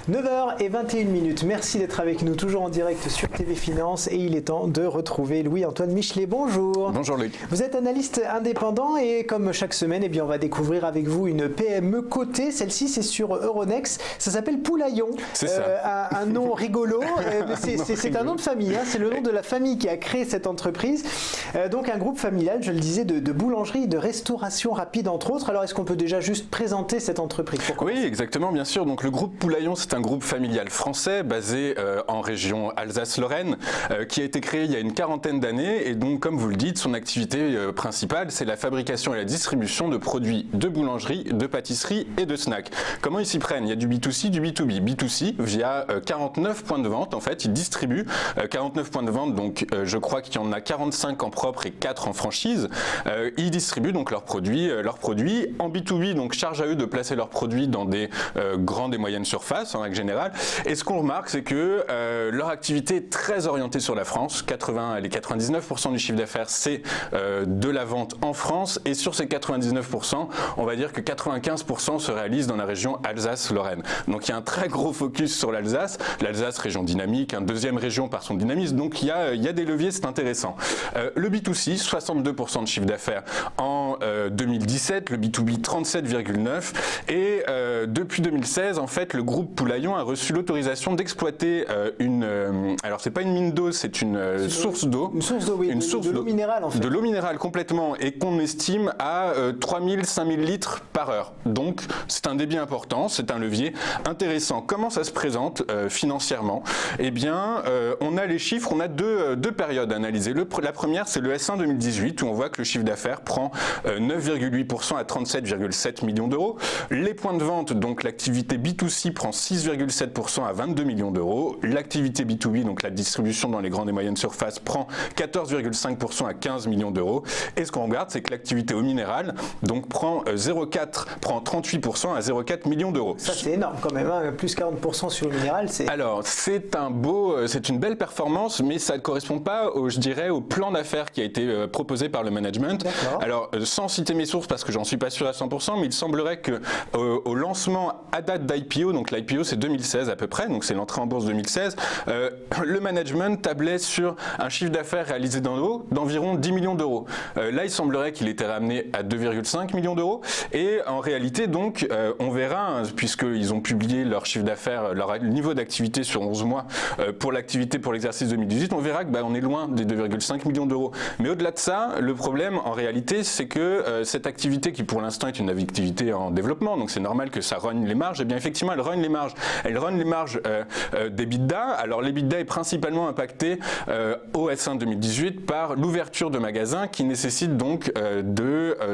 9h21. Merci d'être avec nous, toujours en direct sur TV Finance. Et il est temps de retrouver Louis-Antoine Michelet. Bonjour. Bonjour Luc. Vous êtes analyste indépendant et comme chaque semaine, on va découvrir avec vous une PME cotée. Celle-ci, c'est sur Euronext. Ça s'appelle Poulaillon. C'est ça. Un nom rigolo. C'est un nom de famille. C'est le nom de la famille qui a créé cette entreprise. Donc un groupe familial, je le disais, de boulangerie, de restauration rapide entre autres. Alors est-ce qu'on peut déjà juste présenter cette entreprise? Oui, exactement, bien sûr. Donc le groupe Poulaillon, c'est un groupe familial français basé en région Alsace-Lorraine qui a été créé il y a une quarantaine d'années et donc comme vous le dites, son activité principale, c'est la fabrication et la distribution de produits de boulangerie, de pâtisserie et de snacks. Comment ils s'y prennent? Il y a du B2C, du B2B. B2C via 49 points de vente. En fait, ils distribuent 49 points de vente, donc je crois qu'il y en a 45 en propre et 4 en franchise. Ils distribuent donc leurs produits. En B2B, donc charge à eux de placer leurs produits dans des grandes et moyennes surfaces en règle générale. Et ce qu'on remarque, c'est que leur activité est très orientée sur la France. 99% du chiffre d'affaires, c'est de la vente en France. Et sur ces 99%, on va dire que 95% se réalisent dans la région Alsace-Lorraine. Donc il y a un très gros focus sur l'Alsace. L'Alsace, région dynamique, deuxième région par son dynamisme. Donc il y a des leviers, c'est intéressant. Le B2C, 62% de chiffre d'affaires en 2017. Le B2B, 37,9%. Et depuis 2016, en fait, le groupe Poulaillon a reçu l'autorisation d'exploiter alors c'est pas une mine d'eau, c'est une source d'eau. Une source d'eau, oui. De l'eau minérale, en fait. De l'eau minérale complètement, et qu'on estime à 3000, 5000 litres par heure. Donc c'est un débit important, c'est un levier intéressant. Comment ça se présente financièrement? Eh bien, on a les chiffres, on a deux périodes à analyser. La première, c'est le S1 2018, où on voit que le chiffre d'affaires prend 9,8% à 37,7 millions d'euros. Les points de vente, donc l'activité B2C prend 6,7% à 22 millions d'euros. L'activité B2B, donc la distribution dans les grandes et moyennes surfaces, prend 14,5% à 15 millions d'euros. Et ce qu'on regarde, c'est que l'activité au minéral donc prend 38% à 0,4 millions d'euros. Ça c'est énorme quand même, plus 40% sur le minéral. Alors c'est une belle performance, mais ça ne correspond pas, je dirais, au plan d'affaires qui a été proposé par le management. Alors sans citer mes sources parce que j'en suis pas sûr à 100%, mais il semblerait que au lancement à date d'IPO, donc l'IPO c'est 2016 à peu près, donc c'est l'entrée en bourse 2016, le management tablait sur un chiffre d'affaires réalisé dans l'eau d'environ 10 millions d'euros. Là il semblerait qu'il était ramené à 2,5 millions d'euros et en réalité donc on verra, puisqu'ils ont publié leur chiffre d'affaires, leur niveau d'activité sur 11 mois pour l'exercice 2018, on verra que on est loin des 2,5 millions d'euros. Mais au-delà de ça, le problème en réalité c'est que cette activité qui pour l'instant est une activité en développement, donc c'est normal que ça rogne les marges, et bien effectivement elle rogne les marges. Elle rogne les marges d'EBITDA. Alors l'EBITDA est principalement impacté au S1 2018 par l'ouverture de magasins qui nécessite donc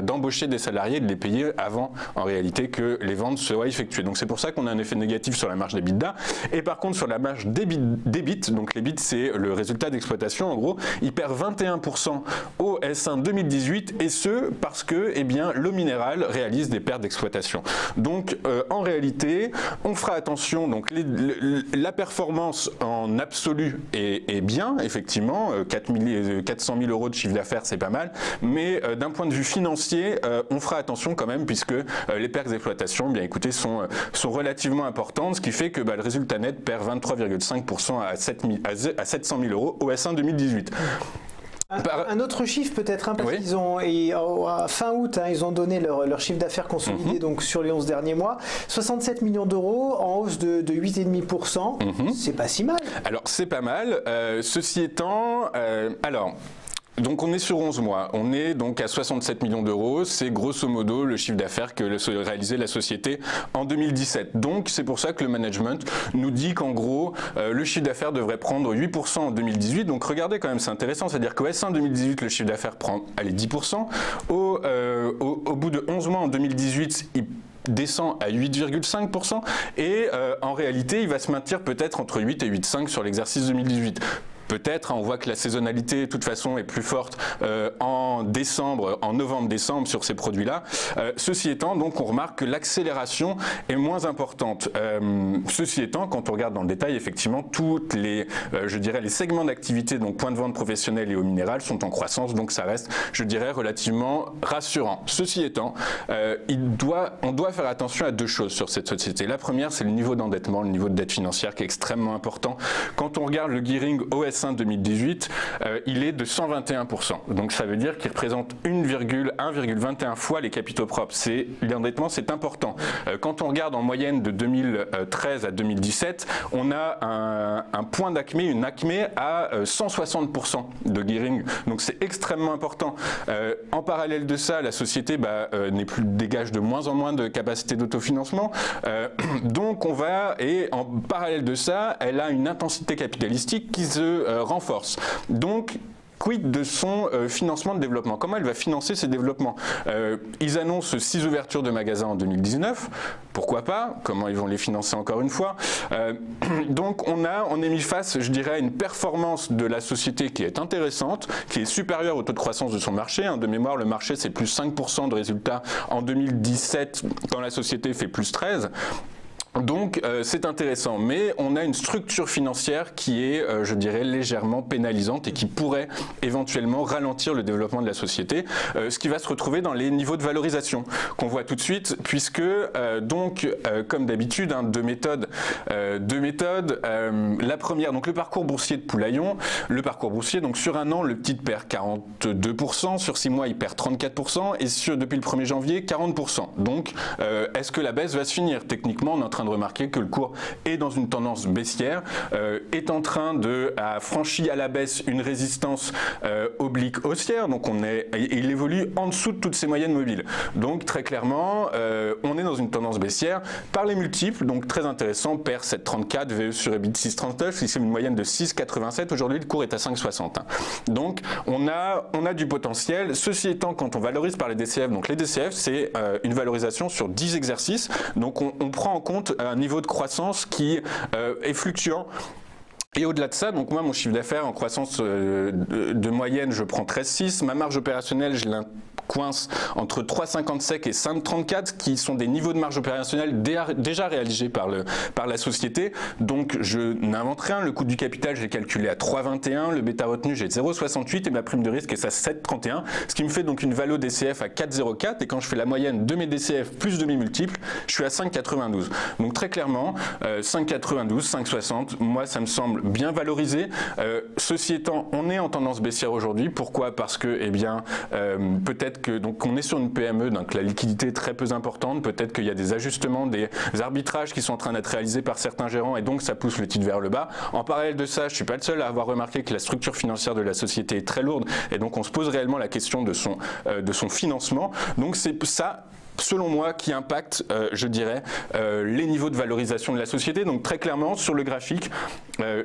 d'embaucher des salariés et de les payer avant en réalité que les ventes soient effectuées. Donc c'est pour ça qu'on a un effet négatif sur la marge d'EBITDA. Et par contre sur la marge d'EBIT, donc l'EBIT c'est le résultat d'exploitation en gros, il perd 21% au S1 2018 et ce parce que l'eau minérale réalise des pertes d'exploitation. Donc en réalité, on fera attention, donc la performance en absolu est bien, effectivement, 400 000 euros de chiffre d'affaires c'est pas mal, mais d'un point de vue financier, on fera attention quand même puisque les pertes d'exploitation sont relativement importantes, ce qui fait que le résultat net perd 23,5% à 700 000 euros au S1 2018. Un autre chiffre peut-être, parce qu'ils ont, fin août, ils ont donné leur chiffre d'affaires consolidé donc sur les 11 derniers mois, 67 millions d'euros en hausse de 8,5%, c'est pas si mal. Alors c'est pas mal, ceci étant, donc on est sur 11 mois, on est donc à 67 millions d'euros, c'est grosso modo le chiffre d'affaires que réalisait la société en 2017. Donc c'est pour ça que le management nous dit qu'en gros le chiffre d'affaires devrait prendre 8% en 2018. Donc regardez quand même, c'est intéressant, c'est-à-dire qu'au S1 2018 le chiffre d'affaires prend 10%, au bout de 11 mois en 2018 il descend à 8,5% et en réalité il va se maintenir peut-être entre 8 et 8,5 sur l'exercice 2018. peut-être, on voit que la saisonnalité de toute façon est plus forte en novembre-décembre sur ces produits-là. Ceci étant, donc on remarque que l'accélération est moins importante. Ceci étant, quand on regarde dans le détail, effectivement, toutes les, je dirais, les segments d'activité, donc points de vente professionnels et eau minérale, sont en croissance, donc ça reste, je dirais, relativement rassurant. Ceci étant, on doit faire attention à deux choses sur cette société. La première, c'est le niveau d'endettement, le niveau de dette financière qui est extrêmement important. Quand on regarde le gearing OS1 2018, il est de 121%. Donc ça veut dire qu'il représente 1,21 fois les capitaux propres. L'endettement, c'est important. Quand on regarde en moyenne de 2013 à 2017, on a un point d'acmé, une acmé à 160% de gearing. Donc c'est extrêmement important. En parallèle de ça, la société dégage de moins en moins de capacité d'autofinancement. Donc et en parallèle de ça, elle a une intensité capitalistique qui se renforce. Donc, quid de son financement de développement? Comment elle va financer ses développements? Ils annoncent 6 ouvertures de magasins en 2019. Pourquoi pas? Comment ils vont les financer encore une fois? Donc on est mis face, je dirais, à une performance de la société qui est intéressante, qui est supérieure au taux de croissance de son marché. De mémoire, le marché, c'est plus 5% de résultats en 2017, quand la société fait plus 13%. Donc c'est intéressant, mais on a une structure financière qui est, je dirais, légèrement pénalisante et qui pourrait éventuellement ralentir le développement de la société, ce qui va se retrouver dans les niveaux de valorisation qu'on voit tout de suite, puisque comme d'habitude, deux méthodes. La première, donc le parcours boursier de Poulaillon. Le parcours boursier, donc sur un an, le titre perd 42%, sur 6 mois, il perd 34%, et depuis le 1er janvier, 40%. Donc, est-ce que la baisse va se finir? Techniquement, on est en train de remarquer que le cours est dans une tendance baissière, est en train a franchi à la baisse une résistance oblique haussière, donc il évolue en dessous de toutes ces moyennes mobiles. Donc très clairement, on est dans une tendance baissière par les multiples, donc très intéressant, PER 7,34, VE sur EBIT 6,39, si c'est une moyenne de 6,87, aujourd'hui le cours est à 5,60. Donc on a du potentiel. Ceci étant, quand on valorise par les DCF, donc les DCF c'est une valorisation sur 10 exercices, donc on prend en compte un niveau de croissance qui est fluctuant. Et au-delà de ça, donc moi, mon chiffre d'affaires en croissance de moyenne, je prends 13,6. Ma marge opérationnelle, je coince entre 3,55 et 5,34, qui sont des niveaux de marge opérationnelle déjà réalisés par la société. Donc je n'invente rien. Le coût du capital, j'ai calculé à 3,21. Le bêta retenu, j'ai 0,68 et ma prime de risque est à 7,31. Ce qui me fait donc une valo DCF à 4,04. Et quand je fais la moyenne de mes DCF plus de mes multiples, je suis à 5,92. Donc très clairement, 5,92, 5,60, moi ça me semble bien valorisé. Ceci étant, on est en tendance baissière aujourd'hui. Pourquoi? Parce que, peut-être que donc on est sur une PME, donc la liquidité est très peu importante. Peut-être qu'il y a des ajustements, des arbitrages qui sont en train d'être réalisés par certains gérants et donc ça pousse le titre vers le bas. En parallèle de ça, je suis pas le seul à avoir remarqué que la structure financière de la société est très lourde et donc on se pose réellement la question de son financement. Donc c'est ça, selon moi, qui impacte, je dirais, les niveaux de valorisation de la société. Donc très clairement, sur le graphique,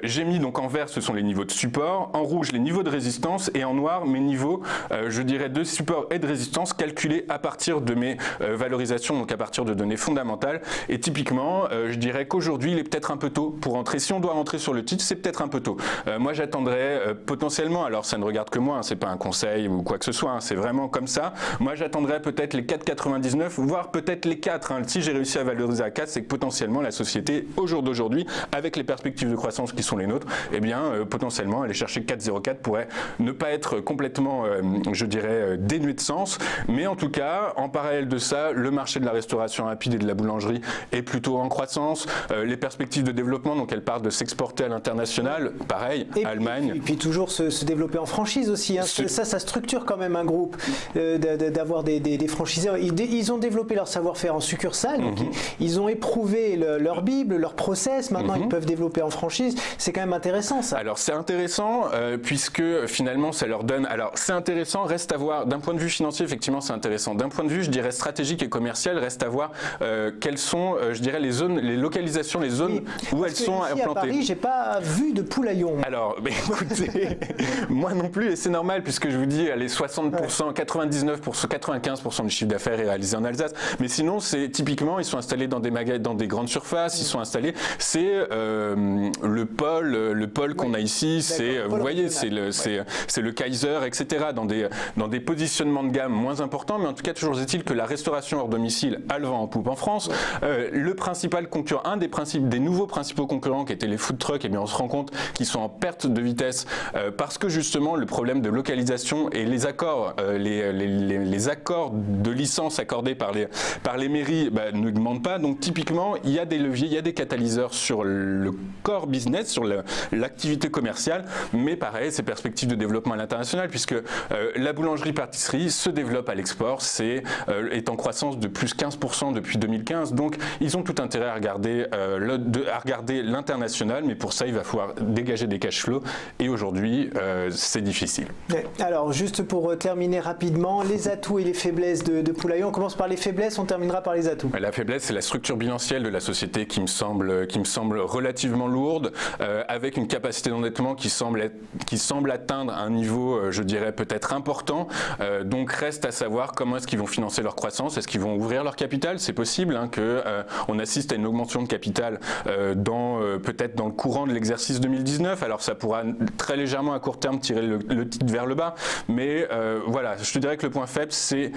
j'ai mis donc en vert, ce sont les niveaux de support, en rouge les niveaux de résistance et en noir mes niveaux, je dirais, de support et de résistance calculés à partir de mes valorisations, donc à partir de données fondamentales. Et typiquement, je dirais qu'aujourd'hui, il est peut-être un peu tôt pour rentrer. Si on doit rentrer sur le titre, c'est peut-être un peu tôt. Moi, j'attendrais potentiellement, alors ça ne regarde que moi, hein, c'est pas un conseil ou quoi que ce soit, hein, c'est vraiment comme ça. Moi, j'attendrais peut-être les 4,99, voire peut-être les 4. Hein. Si j'ai réussi à valoriser à 4, c'est que potentiellement la société, au jour d'aujourd'hui, avec les perspectives de croissance qui sont les nôtres, eh bien, potentiellement, aller chercher 4,04 pourrait ne pas être complètement, je dirais, dénué de sens. Mais en tout cas, en parallèle de ça, le marché de la restauration rapide et de la boulangerie est plutôt en croissance. Les perspectives de développement, donc elle parle de s'exporter à l'international, pareil, Allemagne. Et puis toujours se développer en franchise aussi. Hein. Ça structure quand même un groupe d'avoir des franchiseurs. Ils ont développé leur savoir-faire en succursale, donc ils ont éprouvé leur Bible, leur process. Maintenant, ils peuvent développer en franchise. C'est quand même intéressant, ça. Alors, c'est intéressant puisque finalement, ça leur donne... Alors, c'est intéressant, reste à voir. D'un point de vue financier, effectivement, c'est intéressant. D'un point de vue, je dirais, stratégique et commercial, reste à voir quelles sont, je dirais, les zones, les localisations, les zones où elles sont implantées. À Paris, j'ai pas vu de Poulaillon. Alors, écoutez, moi non plus, et c'est normal puisque je vous dis, les 60%, 99%, 95% du chiffre d'affaires est réalisé en en Alsace. Mais sinon, c'est typiquement, ils sont installés dans des grandes surfaces, ils sont installés. C'est le pôle qu'on a ici. C'est, vous voyez, c'est le Kaiser, etc. Dans des positionnements de gamme moins importants, mais en tout cas, toujours est-il que la restauration hors domicile a le vent en poupe en France. Le principal concurrent, des nouveaux principaux concurrents qui étaient les food trucks, eh bien on se rend compte qu'ils sont en perte de vitesse parce que justement le problème de localisation et les accords, les accords de licence accordés par les mairies n'augmentent pas. Donc typiquement, il y a des leviers, il y a des catalyseurs sur le core business, sur l'activité commerciale, mais pareil, ces perspectives de développement à l'international, puisque la boulangerie-pâtisserie se développe à l'export, est en croissance de plus 15% depuis 2015. Donc ils ont tout intérêt à regarder l'international, mais pour ça il va falloir dégager des cash flows et aujourd'hui c'est difficile. Alors juste pour terminer rapidement, les atouts et les faiblesses de Poulaillon. On commence par les faiblesses, on terminera par les atouts. La faiblesse, c'est la structure bilancielle de la société qui me semble relativement lourde, avec une capacité d'endettement qui semble atteindre un niveau, je dirais, peut-être important. Donc reste à savoir comment est-ce qu'ils vont financer leur croissance. Est-ce qu'ils vont ouvrir leur capital? C'est possible qu'on assiste à une augmentation de capital peut-être dans le courant de l'exercice 2019. Alors ça pourra très légèrement à court terme tirer le titre vers le bas, mais voilà, je te dirais que le point faible, c'est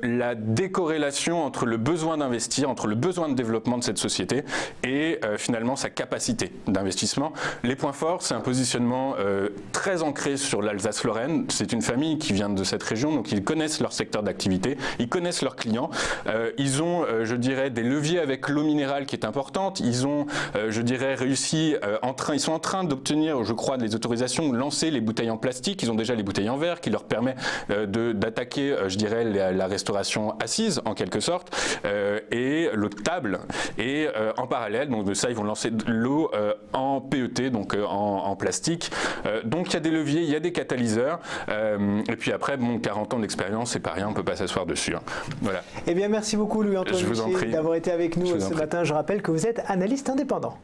la décorrélation entre le besoin d'investir, entre le besoin de développement de cette société et finalement sa capacité d'investissement. Les points forts, c'est un positionnement très ancré sur l'Alsace-Lorraine. C'est une famille qui vient de cette région, donc ils connaissent leur secteur d'activité, ils connaissent leurs clients. Ils ont, je dirais, des leviers avec l'eau minérale qui est importante. Ils ont, je dirais, réussi, ils sont en train d'obtenir, je crois, des autorisations de lancer les bouteilles en plastique. Ils ont déjà les bouteilles en verre qui leur permet d'attaquer, je dirais, la restauration assise en quelque sorte, et l'eau de table. Et en parallèle, donc de ça, ils vont lancer de l'eau en PET, donc en plastique. Donc il y a des leviers, il y a des catalyseurs. Et puis après, 40 ans d'expérience, c'est pas rien, on peut pas s'asseoir dessus. Voilà. Eh bien, merci beaucoup Louis-Antoine d'avoir été avec nous ce matin. Je rappelle que vous êtes analyste indépendant.